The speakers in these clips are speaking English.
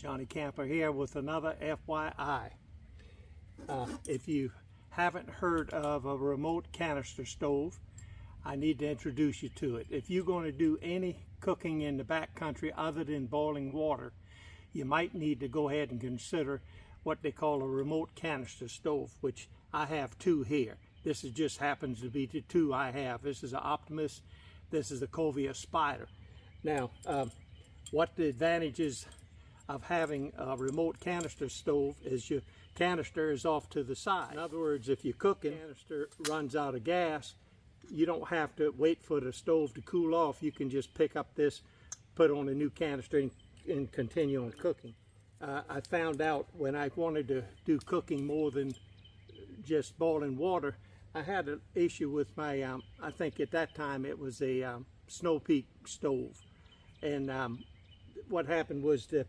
Johnny Camper here with another FYI. If you haven't heard of a remote canister stove, I need to introduce you to it. If you're going to do any cooking in the backcountry other than boiling water, you might need to go ahead and consider what they call a remote canister stove, which I have two here. This just happens to be the two I have. This is an Optimus, this is a Covia Spider. Now, what the advantages of having a remote canister stove is your canister is off to the side. In other words, if you're cooking, canister runs out of gas, you don't have to wait for the stove to cool off. You can just pick up this, put on a new canister and continue on cooking. I found out when I wanted to do cooking more than just boiling water, I had an issue with my, I think at that time it was a Snow Peak stove. And what happened was the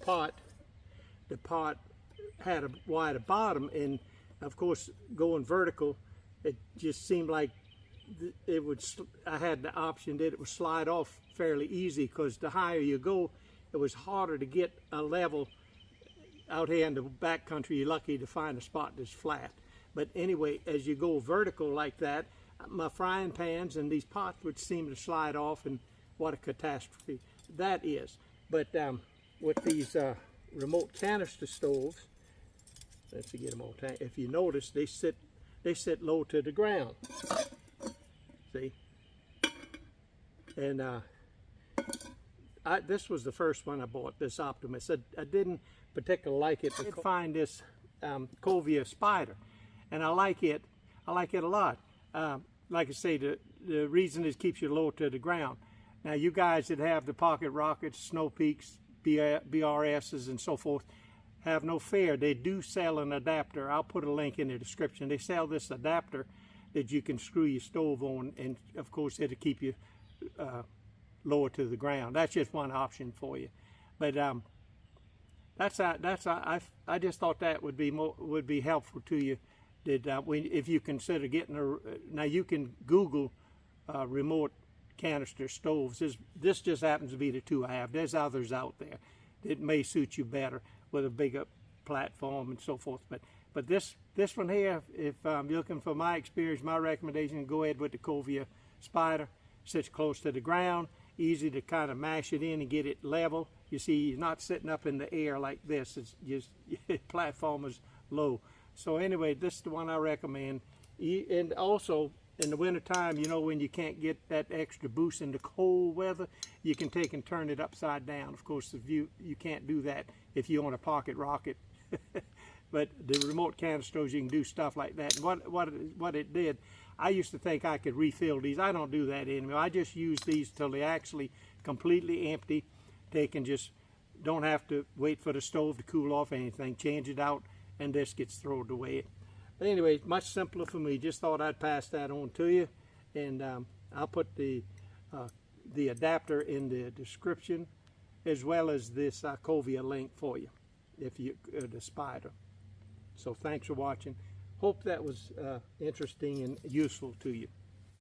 pot had a wider bottom, and of course going vertical, it just seemed like it would, I had the option that it would slide off fairly easy, because the higher you go, it was harder to get a level. Out here in the backcountry, you're lucky to find a spot that's flat. But anyway, as you go vertical like that, my frying pans and these pots would seem to slide off, and what a catastrophe that is. But with these remote canister stoves, let's get them on tank. If you notice, they sit low to the ground. See, and this was the first one I bought, this Optimus. I didn't particularly like it. I did find this Covia Spider, and I like it a lot. Like I say, the reason is it keeps you low to the ground. Now, you guys that have the Pocket Rockets, Snow Peaks, BRSs, and so forth, have no fear. They do sell an adapter. I'll put a link in the description. They sell this adapter that you can screw your stove on, and of course it'll keep you lower to the ground. That's just one option for you. But I just thought that would be helpful to you. That if you consider getting now you can Google remote canister stoves. This just happens to be the two I have. There's others out there that may suit you better with a bigger platform and so forth. But this one here, if you're looking for my experience, my recommendation, go ahead with the Covia Spider. Sits close to the ground, easy to kind of mash it in and get it level. You see, you're not sitting up in the air like this. It's just platform is low. So anyway, this is the one I recommend. And also in the wintertime, you know, when you can't get that extra boost in the cold weather, you can take and turn it upside down. Of course, if you can't do that if you own a Pocket Rocket. But the remote canisters, you can do stuff like that. And what it did, I used to think I could refill these. I don't do that anymore. I just use these till they actually completely empty. They can just, don't have to wait for the stove to cool off anything. Change it out, and this gets thrown away. But anyway, much simpler for me. Just thought I'd pass that on to you. And I'll put the adapter in the description, as well as this Covia link for you, if you the Spider. So thanks for watching. Hope that was interesting and useful to you.